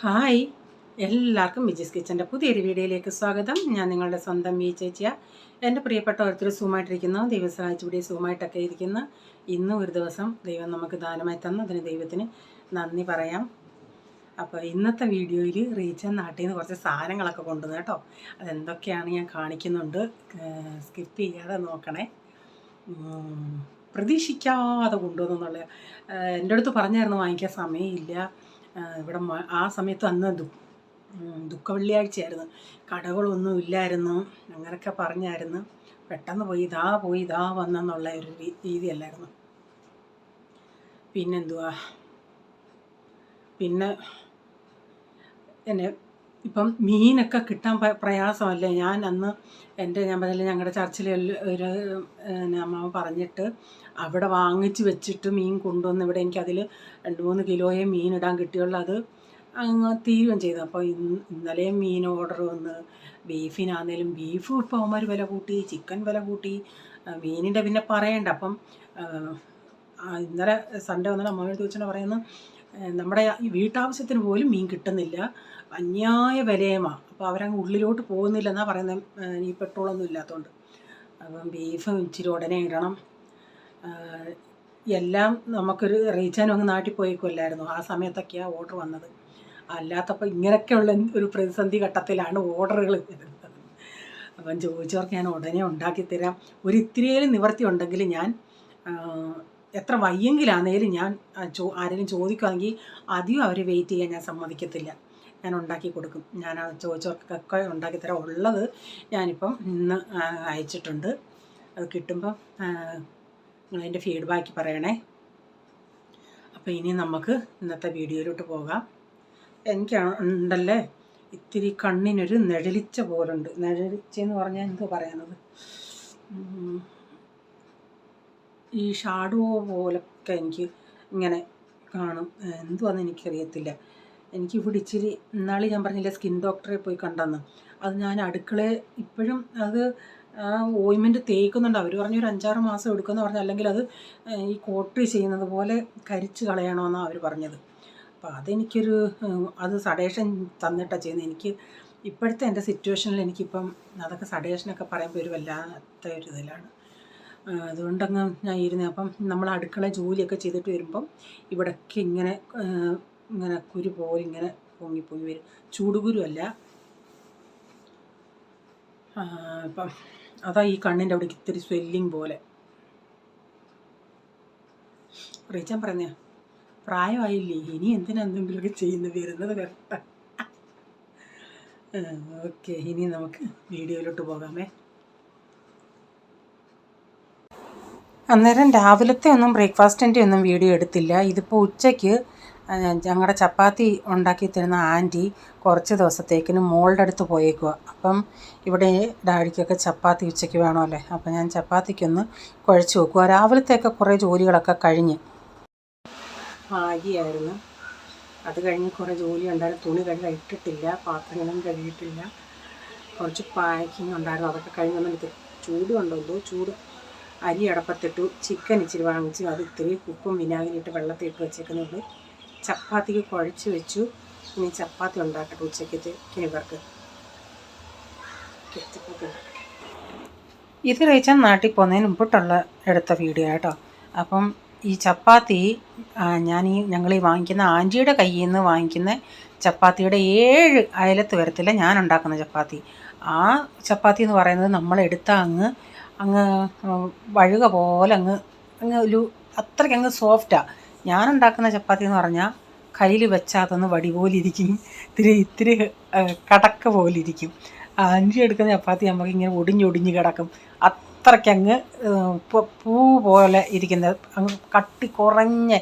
Hi, എല്ലാവർക്കും മിജിസ് കിച്ചൻ്റെ പുതിയൊരു വീഡിയോയിലേക്ക് സ്വാഗതം. ഞാൻ നിങ്ങളുടെ സ്വന്തം മീ ചേച്ചിയ. എൻ്റെ പ്രിയപ്പെട്ട ഓരോരുത്തർ സുഖമായിട്ടിരിക്കുന്നു. ദൈവം സഹായിച്ച് ഇവിടെ സുഖമായിട്ടൊക്കെ ഇരിക്കുന്ന ഇന്നും ഒരു ദിവസം ദൈവം നമുക്ക് ദാനമായി തന്നു. അതിന് ദൈവത്തിന് നന്ദി പറയാം. അപ്പോൾ ഇന്നത്തെ വീഡിയോയിൽ റീച്ചൻ നാട്ടിൽ നിന്ന് കുറച്ച് സാധനങ്ങളൊക്കെ കൊണ്ടുവന്നു കേട്ടോ. അതെന്തൊക്കെയാണ് ഞാൻ കാണിക്കുന്നുണ്ട്, സ്കിപ്പ് ചെയ്യാതെ നോക്കണേ. പ്രതീക്ഷിക്കാതെ കൊണ്ടുവന്നുള്ള എൻ്റെ അടുത്ത് പറഞ്ഞായിരുന്നു വാങ്ങിക്കാൻ സമയമില്ല. ഇവിടെ ആ സമയത്ത് അന്ന് ദുഃഖ വെള്ളിയാഴ്ചയായിരുന്നു, കടകളൊന്നും ഇല്ലായിരുന്നു, അങ്ങനെയൊക്കെ പറഞ്ഞായിരുന്നു. പെട്ടെന്ന് പോയി ഇതാ വന്നെന്നുള്ള ഒരു രീതിയല്ലായിരുന്നു. പിന്നെന്തുവാ, പിന്നെ എന്നെ ഇപ്പം മീനൊക്കെ കിട്ടാൻ പ്രയാസമല്ലേ. ഞാൻ പറഞ്ഞില്ല, ഞങ്ങളുടെ ചർച്ചിൽ ഒരു അമ്മ പറഞ്ഞിട്ട് അവിടെ വാങ്ങിച്ച് വെച്ചിട്ട് മീൻ കൊണ്ടുവന്ന് ഇവിടെ എനിക്കതിൽ 2-3 കിലോയെ മീൻ ഇടാൻ കിട്ടിയുള്ളൂ. അത് അങ്ങ് തീരുകയും ചെയ്തു. അപ്പോൾ ഇന്നലെയും മീൻ ഓർഡർ വന്ന്, ബീഫിനാന്നേലും ബീഫ് ഇപ്പോൾ അവന്മാർ വില കൂട്ടി, ചിക്കൻ വില കൂട്ടി, മീനിൻ്റെ പിന്നെ പറയണ്ട. അപ്പം ഇന്നലെ സൺഡേ വന്നിട്ട് അമ്മയോട് ചോദിച്ചാൽ പറയുന്നു, നമ്മുടെ ഈ വീട്ടാവശ്യത്തിന് പോലും മീൻ കിട്ടുന്നില്ല, അന്യായ വിലയുമാണ്. അപ്പോൾ അവരങ്ങ് ഉള്ളിലോട്ട് പോകുന്നില്ലെന്നാണ് പറയുന്നത്, ഈ പെട്രോളൊന്നും ഇല്ലാത്തതുകൊണ്ട്. അപ്പം ബീഫ് ഇച്ചിരി ഉടനെ ഇടണം. എല്ലാം നമുക്കൊരു റീച്ചാനും അങ്ങ് നാട്ടിൽ പോയേക്കുമല്ലായിരുന്നു, ആ സമയത്തൊക്കെയാണ് ഓർഡർ വന്നത്. അല്ലാത്തപ്പോൾ ഇങ്ങനെയൊക്കെയുള്ള ഒരു പ്രതിസന്ധി ഘട്ടത്തിലാണ് ഓർഡറുകൾ വരുന്നത്. അപ്പം ചോദിച്ചവർക്ക് ഞാൻ ഉടനെ ഉണ്ടാക്കിത്തരാം. ഒരു ഇത്തിരിയേലും നിവർത്തി ഉണ്ടെങ്കിൽ ഞാൻ എത്ര വയ്യെങ്കിലാന്നേലും ഞാൻ ആരെങ്കിലും ചോദിക്കുകയാണെങ്കിൽ അധികം അവർ വെയിറ്റ് ചെയ്യാൻ ഞാൻ സമ്മതിക്കത്തില്ല, ഞാൻ ഉണ്ടാക്കി കൊടുക്കും. ഞാൻ ചോദിച്ചവർക്കൊക്കെ ഉണ്ടാക്കിത്തരാം. ഉള്ളത് ഞാനിപ്പം ഇന്ന് അയച്ചിട്ടുണ്ട്. അത് കിട്ടുമ്പം നിങ്ങളതിൻ്റെ ഫീഡ്ബാക്ക് പറയണേ. അപ്പോൾ ഇനി നമുക്ക് ഇന്നത്തെ വീഡിയോയിലോട്ട് പോകാം. എനിക്കുണ്ടല്ലേ ഇത്തിരി കണ്ണിനൊരു നിഴലിച്ച പോലുണ്ട്. നിഴലിച്ചെന്ന് പറഞ്ഞാൽ എന്ത് പറയുന്നത്, ഈ ഷാഡോ പോലൊക്കെ എനിക്ക് ഇങ്ങനെ കാണും. എന്തുവാന്ന് എനിക്കറിയത്തില്ല. എനിക്കിവിടെ ഇച്ചിരി ഇന്നാളി ഞാൻ പറഞ്ഞില്ല സ്കിൻ ഡോക്ടറെ പോയി കണ്ടെന്ന്, അത് ഞാൻ അടുക്കളയിൽ ഇപ്പോഴും അത് ഓയിൻമെൻറ്റ് തേക്കുന്നുണ്ട്. അവർ പറഞ്ഞ ഒരു 5-6 മാസം എടുക്കുമെന്ന് പറഞ്ഞു, അല്ലെങ്കിൽ അത് ഈ കോട്ട് ചെയ്യുന്നത് പോലെ കരിച്ച് കളയണമെന്നാണ് അവർ പറഞ്ഞത്. അപ്പോൾ അതെനിക്കൊരു അത് സഡേഷൻ തന്നിട്ടാണ് ചെയ്യുന്നത്. എനിക്ക് ഇപ്പോഴത്തെ എൻ്റെ സിറ്റുവേഷനിൽ എനിക്കിപ്പം അതൊക്കെ സഡേഷനൊക്കെ പറയുമ്പോൾ ഒരു വല്ലാത്ത ഒരു ഇതിലാണ്. അതുകൊണ്ടങ്ങ് ഞാൻ ഇരുന്നത്. അപ്പം നമ്മൾ അടുക്കള ജോലിയൊക്കെ ചെയ്തിട്ട് വരുമ്പം ഇവിടൊക്കെ ഇങ്ങനെ കുരു പോലെ ഇങ്ങനെ പൊങ്ങി വരും. ചൂടുകുരു അല്ല. അപ്പം അതാ ഈ കണ്ണിൻ്റെ അവിടെ ഇത്തിരി സ്വെല്ലിങ് പോലെ. റീച്ചാൻ പറഞ്ഞ പ്രായമായില്ലേ, ഇനി എന്തെങ്കിലുമൊക്കെ വരുന്നത് വരട്ടെ. ഓക്കെ, ഇനി നമുക്ക് വീഡിയോയിലോട്ട് പോകാമേ. അന്നേരം രാവിലത്തെ ഒന്നും ബ്രേക്ക്ഫാസ്റ്റിൻ്റെ ഒന്നും വീഡിയോ എടുത്തില്ല. ഇതിപ്പോൾ ഉച്ചയ്ക്ക് ഞങ്ങളുടെ ചപ്പാത്തി ഉണ്ടാക്കി തരുന്ന ആൻറ്റി കുറച്ച് ദിവസത്തേക്കിന് മോളുടെ അടുത്ത് പോയേക്കുക. അപ്പം ഇവിടെ ഡാഡിക്കൊക്കെ ചപ്പാത്തി ഉച്ചയ്ക്ക് വേണമല്ലേ. അപ്പം ഞാൻ ചപ്പാത്തിക്കൊന്ന് കുഴച്ച് വെക്കുക. രാവിലത്തെയൊക്കെ കുറേ ജോലികളൊക്കെ കഴിഞ്ഞ് ആകിയായിരുന്നു. അത് കഴിഞ്ഞ് കുറേ ജോലി ഉണ്ടായിരുന്നു. തുണി ഇട്ടിട്ടില്ല, പാത്രങ്ങളും കഴുകിയിട്ടില്ല, കുറച്ച് പാക്കിങ് ഉണ്ടായിരുന്നു. അതൊക്കെ കഴിഞ്ഞൊന്നും ചൂട് കണ്ടല്ലോ. ചൂട് അരി അടപ്പത്തിട്ടു, ചിക്കൻ ഇച്ചിരി വാങ്ങിച്ചു, അത് ഇത്തിരി ഉപ്പും വിനാഗിരിയിട്ട് വെള്ളത്തിൽ ഇട്ട് വെച്ചേക്കുന്നുണ്ട്. ചപ്പാത്തിക്ക് കുഴച്ച് വെച്ചു. ഇനി ചപ്പാത്തി ഉണ്ടാക്കട്ടെ ഉച്ചയ്ക്ക് ഇവർക്ക്. ഇത് കഴിച്ചാൽ നാട്ടിൽ പോകുന്നതിന് മുമ്പിട്ടുള്ള എടുത്ത വീഡിയോ കേട്ടോ. അപ്പം ഈ ചപ്പാത്തി ഞങ്ങൾ ഈ വാങ്ങിക്കുന്ന ആൻറ്റിയുടെ കയ്യിൽ നിന്ന് വാങ്ങിക്കുന്ന ചപ്പാത്തിയുടെ 7 അയലത്ത് വരത്തില്ല ഞാൻ ഉണ്ടാക്കുന്ന ചപ്പാത്തി. ആ ചപ്പാത്തി എന്ന് പറയുന്നത് നമ്മളെടുത്താൽ അങ്ങ് വഴുക പോലെ അങ്ങ് ഒരു അത്രയ്ക്ക് അങ്ങ് സോഫ്റ്റാണ്. ഞാനുണ്ടാക്കുന്ന ചപ്പാത്തി എന്ന് പറഞ്ഞാൽ കയ്യിൽ വെച്ചാൽ അതൊന്ന് വടി പോലിരിക്കും, ഇത്തിരി കടക്ക പോലിരിക്കും. ആൻറ്റി എടുക്കുന്ന ചപ്പാത്തി നമുക്ക് ഇങ്ങനെ ഒടിഞ്ഞൊടിഞ്ഞ് കിടക്കും. അത്രയ്ക്കങ്ങ് പൂ പോലെ ഇരിക്കുന്നത്, അങ്ങ് കട്ടി കുറഞ്ഞ്.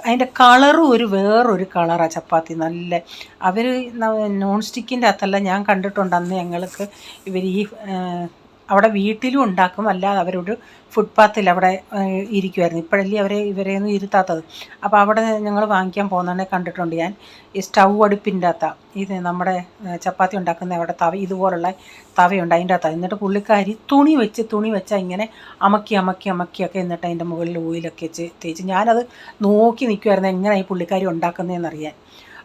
അതിൻ്റെ കളറും വേറൊരു കളറാണ് ചപ്പാത്തി. നല്ല അവർ നോൺ സ്റ്റിക്കിൻ്റെ അകത്തല്ല ഞാൻ കണ്ടിട്ടുണ്ട്. അന്ന് ഞങ്ങൾക്ക് ഇവർ ഈ അവിടെ വീട്ടിലും ഉണ്ടാക്കും, അല്ലാതെ അവരൊരു ഫുട്പാത്തിൽ അവിടെ ഇരിക്കുമായിരുന്നു. ഇപ്പോഴല്ലേ ഇവരെയൊന്നും ഇരുത്താത്തത്. അപ്പോൾ അവിടെ ഞങ്ങൾ വാങ്ങിക്കാൻ പോകുന്നതന്നെ കണ്ടിട്ടുണ്ട് ഞാൻ. ഈ സ്റ്റൗ അടുപ്പിൻ്റെ അകത്താണ് ഇത് നമ്മുടെ ചപ്പാത്തി ഉണ്ടാക്കുന്ന അവിടെ ഇതുപോലുള്ള തവയുണ്ട്, അതിൻ്റെ അകത്താണ്. എന്നിട്ട് പുള്ളിക്കാരി തുണി വെച്ചാൽ ഇങ്ങനെ അമക്കിയൊക്കെ എന്നിട്ട് അതിൻ്റെ മുകളിൽ ഓയിലൊക്കെ വെച്ച് തേച്ച്. ഞാനത് നോക്കി നിൽക്കുമായിരുന്നു എങ്ങനെ ഈ പുള്ളിക്കാരി ഉണ്ടാക്കുന്നതെന്നറിയാൻ.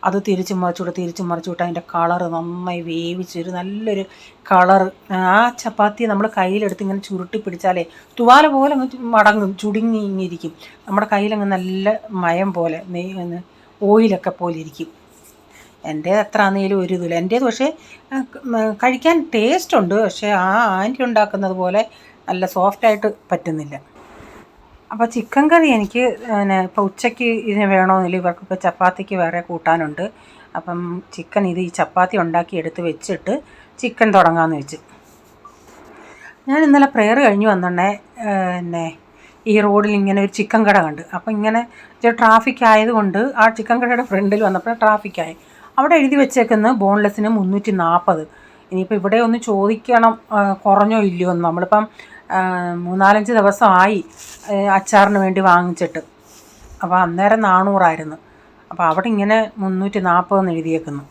അത് തിരിച്ചും മറിച്ചുവിട്ട് അതിൻ്റെ കളറ് നന്നായി വേവിച്ചൊരു നല്ലൊരു കളറ്. ആ ചപ്പാത്തി നമ്മൾ കയ്യിലെടുത്ത് ഇങ്ങനെ ചുരുട്ടി പിടിച്ചാലേ തുവാല പോലെ അങ്ങ് മടങ്ങും, ചുടുങ്ങിയിരിക്കും. നമ്മുടെ കയ്യിലങ്ങ് നല്ല മയം പോലെ ഓയിലൊക്കെ പോലെ ഇരിക്കും. എൻ്റെ എത്ര ആണെങ്കിലും ഒരു ഇതില്ല. എൻ്റേത് പക്ഷേ കഴിക്കാൻ ടേസ്റ്റ് ഉണ്ട്, പക്ഷേ ആ ആൻറ്റി ഉണ്ടാക്കുന്നത് പോലെ നല്ല സോഫ്റ്റായിട്ട് പറ്റുന്നില്ല. അപ്പോൾ ചിക്കൻ കറി എനിക്ക് ഇപ്പോൾ ഉച്ചയ്ക്ക് ഇതിന് വേണമെന്നില്ല, ഇവർക്കിപ്പോൾ ചപ്പാത്തിക്ക് വേറെ കൂട്ടാനുണ്ട്. അപ്പം ചിക്കൻ ഈ ചപ്പാത്തി ഉണ്ടാക്കി എടുത്ത് വെച്ചിട്ട് ചിക്കൻ തുടങ്ങാമെന്ന് വെച്ച്. ഞാൻ ഇന്നലെ പ്രെയർ കഴിഞ്ഞ് വന്നിട്ടുണ്ടേ ഈ റോഡിൽ ഇങ്ങനെ ഒരു ചിക്കൻ കട കണ്ട്. അപ്പോൾ ഇങ്ങനെ ട്രാഫിക് ആയതുകൊണ്ട് ആ ചിക്കൻ കടയുടെ ഫ്രണ്ടിൽ വന്നപ്പോൾ ട്രാഫിക്കായി. അവിടെ എഴുതി വെച്ചേക്കുന്നത് ബോൺലെസ്സിന് 340. ഇനിയിപ്പോൾ ഇവിടെ ഒന്ന് ചോദിക്കണം കുറഞ്ഞോ ഇല്ലയോ എന്ന്. നമ്മളിപ്പം 3-4 ദിവസമായി അച്ചാറിന് വേണ്ടി വാങ്ങിച്ചിട്ട്. അപ്പോൾ അന്നേരം 400 അപ്പോൾ അവിടെ ഇങ്ങനെ 340 എന്ന് എഴുതിയേക്കുന്നു.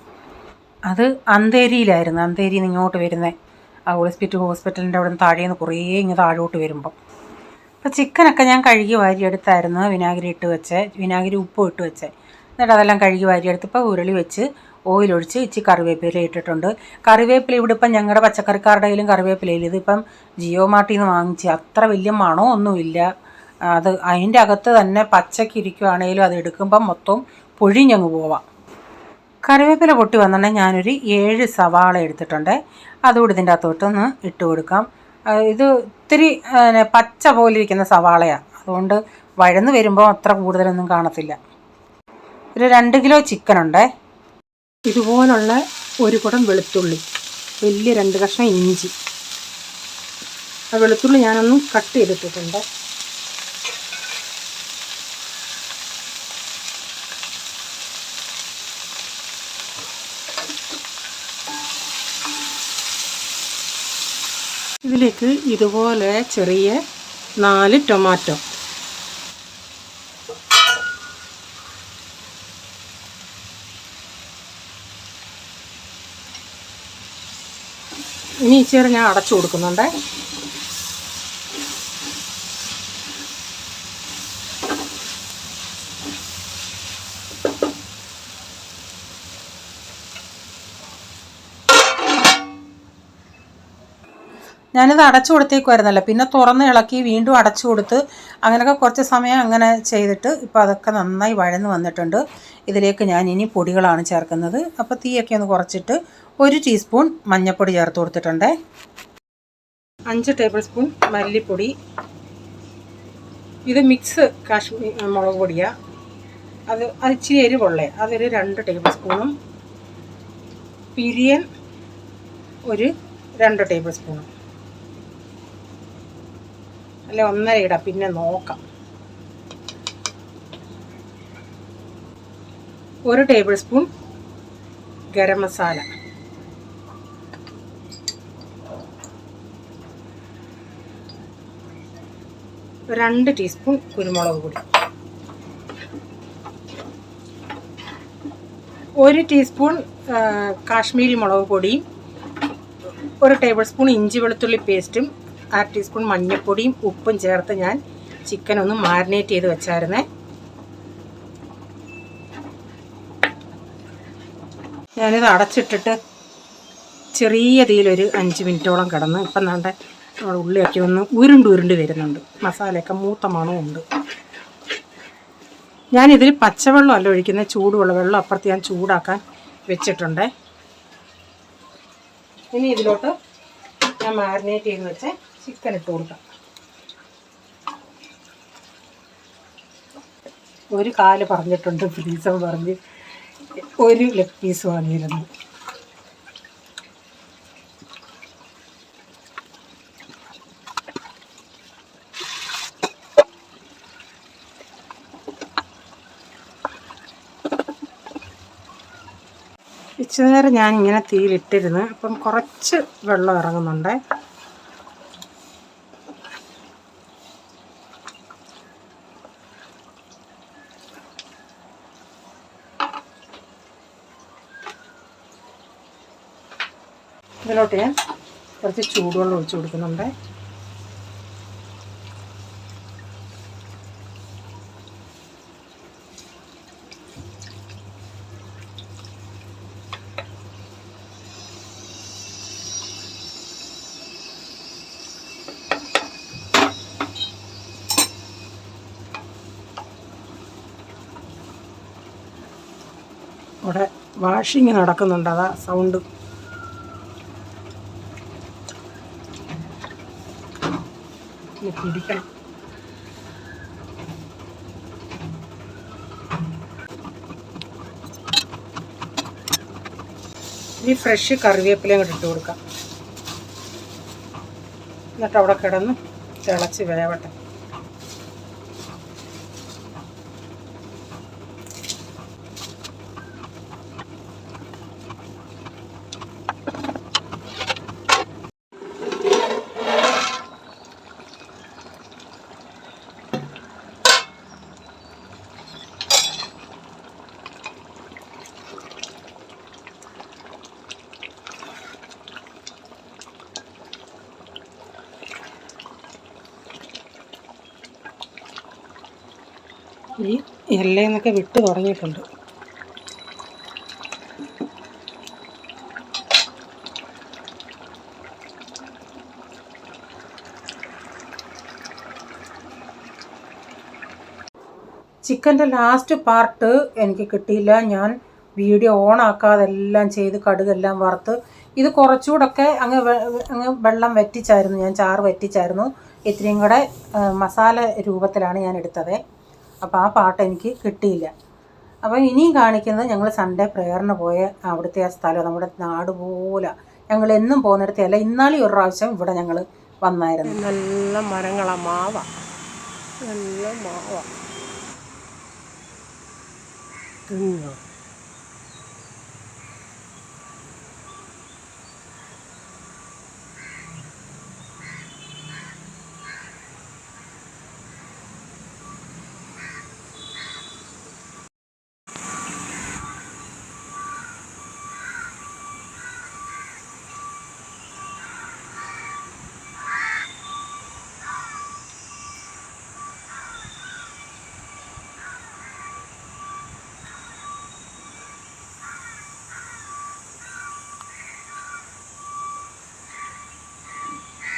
അത് അന്തേരിയിലായിരുന്നു. അന്തേരിയിൽ നിന്ന് ഇങ്ങോട്ട് വരുന്നത് ആ ഹോസ്പിറ്റലിൻ്റെ അവിടെ നിന്ന് താഴേന്ന് കുറേ ഇങ്ങനെ താഴോട്ട് വരുമ്പം. അപ്പോൾ ചിക്കനൊക്കെ ഞാൻ കഴുകി വാരിയെടുത്തായിരുന്നു, വിനാഗിരി ഉപ്പും ഇട്ട് വെച്ചേ. എന്നിട്ട് അതെല്ലാം കഴുകി വാരിയെടുത്ത് ഇപ്പോൾ ഉരുളി വെച്ച് ഓയിലൊഴിച്ച് ഇച്ചിരി കറിവേപ്പില ഇട്ടിട്ടുണ്ട്. കറിവേപ്പില ഇവിടെ ഇപ്പം ഞങ്ങളുടെ പച്ചക്കറിക്കാരുടെ കയ്യിലും കറിവേപ്പിലയിൽ ഇതിപ്പം ജിയോ മാർട്ടിൽ നിന്ന് വാങ്ങിച്ച് അത്ര വലിയ മണമൊന്നുമില്ല. അത് അതിൻ്റെ അകത്ത് തന്നെ പച്ചക്ക് ഇരിക്കുകയാണെങ്കിലും അത് എടുക്കുമ്പം മൊത്തം പൊഴിഞ്ഞങ്ങ് പോവാം. കറിവേപ്പില പൊട്ടി വന്നിട്ടുണ്ടെങ്കിൽ ഞാനൊരു 7 സവാള എടുത്തിട്ടുണ്ട്. അതുകൂടി ഇതിൻ്റെ അകത്തോട്ടൊന്ന് ഇട്ട് കൊടുക്കാം. ഇത് ഇത്തിരി പച്ച പോലെ ഇരിക്കുന്ന സവാളയാണ്, അതുകൊണ്ട് വഴന്ന് വരുമ്പോൾ അത്ര കൂടുതലൊന്നും കാണത്തില്ല. ഒരു 2 കിലോ ചിക്കനുണ്ട്. ഇതുപോലുള്ള ഒരു കുടം വെളുത്തുള്ളി, വലിയ 2 കഷ്ണം ഇഞ്ചി. ആ വെളുത്തുള്ളി ഞാനൊന്ന് കട്ട് ചെയ്തിട്ടിട്ടുണ്ട്. ഇതിലേക്ക് ഇതുപോലെ ചെറിയ 4 ടൊമാറ്റോ, ഇനി ഇച്ചിരി ഞാൻ അടച്ചു കൊടുക്കുന്നുണ്ട്. ഞാനിത് അടച്ചു കൊടുത്തേക്കുമായിരുന്നല്ലോ, പിന്നെ തുറന്ന് ഇളക്കി വീണ്ടും അടച്ചു കൊടുത്ത് അങ്ങനെയൊക്കെ കുറച്ച് സമയം അങ്ങനെ ചെയ്തിട്ട് ഇപ്പോൾ അതൊക്കെ നന്നായി വഴന്ന് വന്നിട്ടുണ്ട്. ഇതിലേക്ക് ഞാൻ ഇനി പൊടികളാണ് ചേർക്കുന്നത്. അപ്പോൾ തീയൊക്കെ ഒന്ന് കുറച്ചിട്ട് 1 ടീസ്പൂൺ മഞ്ഞൾപ്പൊടി ചേർത്ത് കൊടുത്തിട്ടുണ്ട്. 5 ടേബിൾ സ്പൂൺ മല്ലിപ്പൊടി. ഇത് മിക്സ് കാശ്മീർ മുളക് പൊടിയാണ്. അത് ഇച്ചിരി എരിവുള്ളേ, അതൊരു 2 ടേബിൾ സ്പൂണും. പിരിയൻ ഒരു 2 ടേബിൾ സ്പൂണും. അല്ല 1.5 ഇടാം, പിന്നെ നോക്കാം. 1 table spoon garam masala, 2 teaspoon കുരുമുളക് പൊടി, 1 ടീസ്പൂൺ കാശ്മീരി മുളക് പൊടിയും, 1 ടേബിൾ സ്പൂൺ ഇഞ്ചി വെളുത്തുള്ളി പേസ്റ്റും, 1/2 ടീസ്പൂൺ മഞ്ഞൾപ്പൊടിയും ഉപ്പും ചേർത്ത് ഞാൻ ചിക്കൻ ഒന്ന് മാരിനേറ്റ് ചെയ്ത് വെച്ചായിരുന്നേ. ഞാനിത് അടച്ചിട്ടിട്ട് ചെറിയ തീയിലൊരു 5 മിനിറ്റോളം കിടന്ന് ഇപ്പം നമ്മുടെ ഉള്ളിയൊക്കെ ഒന്ന് ഉരുണ്ട് വരുന്നുണ്ട്. മസാലയൊക്കെ മൂത്ത മണമുണ്ട്. ഞാനിതിൽ പച്ചവെള്ളം അല്ല ഒഴിക്കുന്നത്, ചൂടുവെള്ളം. വെള്ളം അപ്പുറത്ത് ഞാൻ ചൂടാക്കാൻ വെച്ചിട്ടുണ്ട്. ഇനി ഇതിലോട്ട് ഞാൻ മാരിനേറ്റ് ചെയ്ത് വെച്ച് ചിക്കൻ ഇട്ട് കൊടുക്കാം. 1 കാല് പറഞ്ഞിട്ടുണ്ട്, ഫ്രീസർ പറഞ്ഞ് 1 ലെഗ് പീസ് വാങ്ങിയിരുന്നു. ഇച്ചിരി നേരം ഞാനിങ്ങനെ തീയിലിട്ടിരുന്ന് അപ്പം കുറച്ച് വെള്ളം ഇറങ്ങുന്നുണ്ട്. ഇതിലോട്ട് ഞാൻ കുറച്ച് ചൂടുവെള്ളം ഒഴിച്ച് കൊടുക്കുന്നുണ്ട്. ഇവിടെ വാഷിങ് നടക്കുന്നുണ്ട്, അതാ സൗണ്ട്. പിടിക്കണം. ഈ ഫ്രഷ് കറിവേപ്പിലയും കൂടെ ഇട്ട് കൊടുക്കാം. എന്നിട്ട് അവിടെ കിടന്ന് തിളച്ച് വേവട്ടെ. ഈ ഇലയിൽ നിന്നൊക്കെ വിട്ട് തുടങ്ങിയിട്ടുണ്ട്. ചിക്കൻ്റെ ലാസ്റ്റ് പാർട്ട് എനിക്ക് കിട്ടിയില്ല. ഞാൻ വീഡിയോ ഓണാക്കാതെ എല്ലാം ചെയ്ത് കടുകെല്ലാം വറുത്ത് ഇത് കുറച്ചുകൂടൊക്കെ അങ്ങ് വെള്ളം വറ്റിച്ചായിരുന്നു, ഞാൻ ചാറ് വറ്റിച്ചായിരുന്നു. ഇത്രയും കൂടെ മസാല രൂപത്തിലാണ് ഞാൻ എടുത്തത്. അപ്പോൾ ആ പാർട്ട് എനിക്ക് കിട്ടിയില്ല. അപ്പോൾ ഇനിയും കാണിക്കുന്നത് ഞങ്ങൾ സൺഡേ പ്രേയറിന് പോയ അവിടുത്തെ ആ സ്ഥലം, നമ്മുടെ നാട് പോലെ. ഞങ്ങൾ എന്നും പോകുന്നിടത്തല്ല, ഇന്നാളി ഒരു പ്രാവശ്യം ഇവിടെ ഞങ്ങൾ വന്നായിരുന്നു. നല്ല മരങ്ങളാണ്, മാവ, നല്ല മാവ.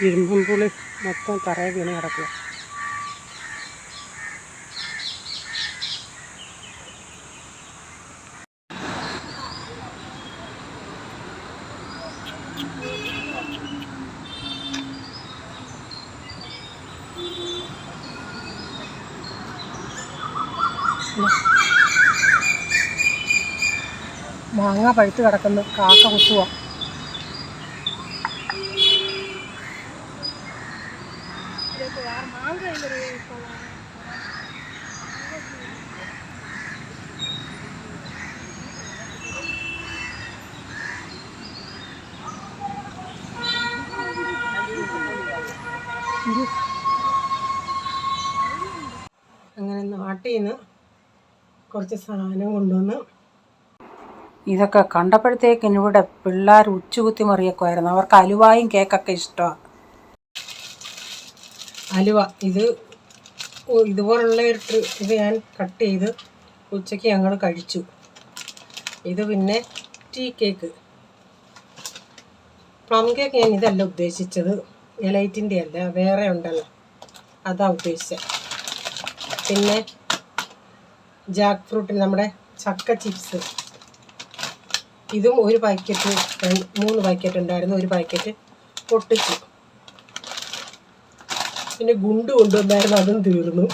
ഇരുമ്പുള്ളി മൊത്തം തറയിൽ വീണ് കിടക്കുക. മാങ്ങ പഴുത്ത് കിടക്കുന്നു, കാക്ക കുത്തുക. അങ്ങനെ നാട്ടിൽ നിന്ന് കുറച്ച് സാധനം കൊണ്ടുവന്ന് ഇതൊക്കെ കണ്ടപ്പോഴത്തേക്കിന് ഇവിടെ പിള്ളേർ ഉച്ചുകുത്തി മറിയൊക്കെയായിരുന്നു. അവർക്ക് അലുവായും കേക്കൊക്കെ ഇഷ്ടമാണ്. അലുവ ഇതുപോലുള്ള ഇത് ഞാൻ കട്ട് ചെയ്ത് ഉച്ചയ്ക്ക് ഞങ്ങൾ കഴിച്ചു. ഇത് പിന്നെ ടീ കേക്ക്, പ്ലം കേക്ക് ഞാൻ ഇതല്ല ഉദ്ദേശിച്ചത്, എലൈറ്റിൻ്റെ അല്ല, വേറെ ഉണ്ടല്ലോ അതാ ഉദ്ദേശിച്ചത്. പിന്നെ ജാക്ക് ഫ്രൂട്ടിന് നമ്മുടെ ചക്ക ചിപ്സ്, ഇതും ഒരു പാക്കറ്റ് 3 പാക്കറ്റ് ഉണ്ടായിരുന്നു, ഒരു പാക്കറ്റ് പൊട്ടിച്ചു. പിന്നെ ഗുണ്ട് കൊണ്ടുവന്നായിരുന്നു, അതും തീർന്നു.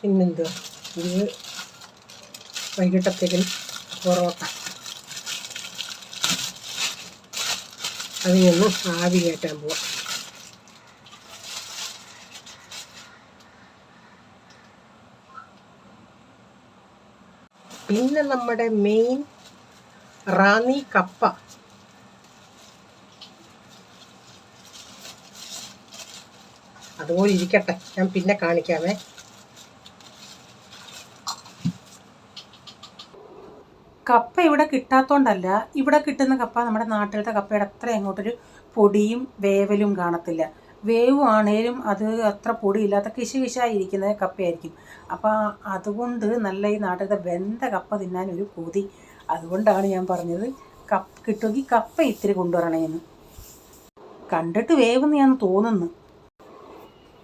പിന്നെന്തുവാ, ഇത് വൈകിട്ടത്തേക്കും പൊറോട്ട, അതിനൊന്ന് ആവി കയറ്റാൻ പോവാം. പിന്നെ നമ്മുടെ മെയിൻ റാന്നി കപ്പ, അതുപോലെ ഇരിക്കട്ടെ, ഞാൻ പിന്നെ കാണിക്കാമേ. കപ്പ ഇവിടെ കിട്ടാത്തതുകൊണ്ടല്ല, ഇവിടെ കിട്ടുന്ന കപ്പ നമ്മുടെ നാട്ടിലത്തെ കപ്പയുടെ അത്ര അങ്ങോട്ടൊരു പൊടിയും വേവലും കാണത്തില്ല. വേവുവാണേലും അത് അത്ര പൊടിയില്ലാത്ത കിശുകിശായിരിക്കുന്ന കപ്പയായിരിക്കും. അപ്പോൾ അതുകൊണ്ട് നല്ല ഈ നാട്ടിലത്തെ വെന്ത കപ്പ തിന്നാനൊരു കൊതി. അതുകൊണ്ടാണ് ഞാൻ പറഞ്ഞത് കിട്ടുമെങ്കിൽ കപ്പ ഇത്തിരി കൊണ്ടുവരണേന്ന്. കണ്ടിട്ട് വേവെന്ന് ഞാൻ തോന്നുന്നു.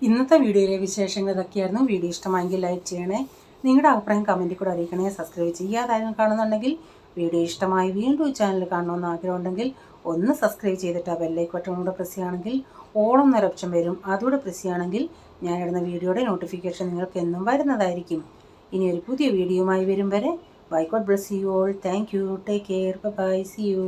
ഇന്നത്തെ വീഡിയോയിലെ വിശേഷങ്ങൾ ഇതൊക്കെയായിരുന്നു. വീഡിയോ ഇഷ്ടമായെങ്കിൽ ലൈക്ക് ചെയ്യണേ, നിങ്ങളുടെ അഭിപ്രായം കമൻറ്റിൽ കൂടെ അറിയിക്കണേ. സബ്സ്ക്രൈബ് ചെയ്യാതാരും കാണുന്നുണ്ടെങ്കിൽ വീഡിയോ ഇഷ്ടമായി വീണ്ടും ഈ ചാനൽ കാണണമെന്ന് ആഗ്രഹമുണ്ടെങ്കിൽ ഒന്ന് സബ്സ്ക്രൈബ് ചെയ്തിട്ട് ആ ബെല്ലൈക്കൺ ബട്ടൺ കൂടെ പ്രസ് ചെയ്യുകയാണെങ്കിൽ ഓളം എന്നൊരു ഓപ്ഷൻ വരും. അതുകൂടെ പ്രസ് ചെയ്യുകയാണെങ്കിൽ ഞാൻ ഇടുന്ന വീഡിയോയുടെ നോട്ടിഫിക്കേഷൻ നിങ്ങൾക്ക് എന്നും വരുന്നതായിരിക്കും. ഇനി ഒരു പുതിയ വീഡിയോയുമായി വരും വരെ bye. God bless you all. Thank you. Take care. Bye. See U.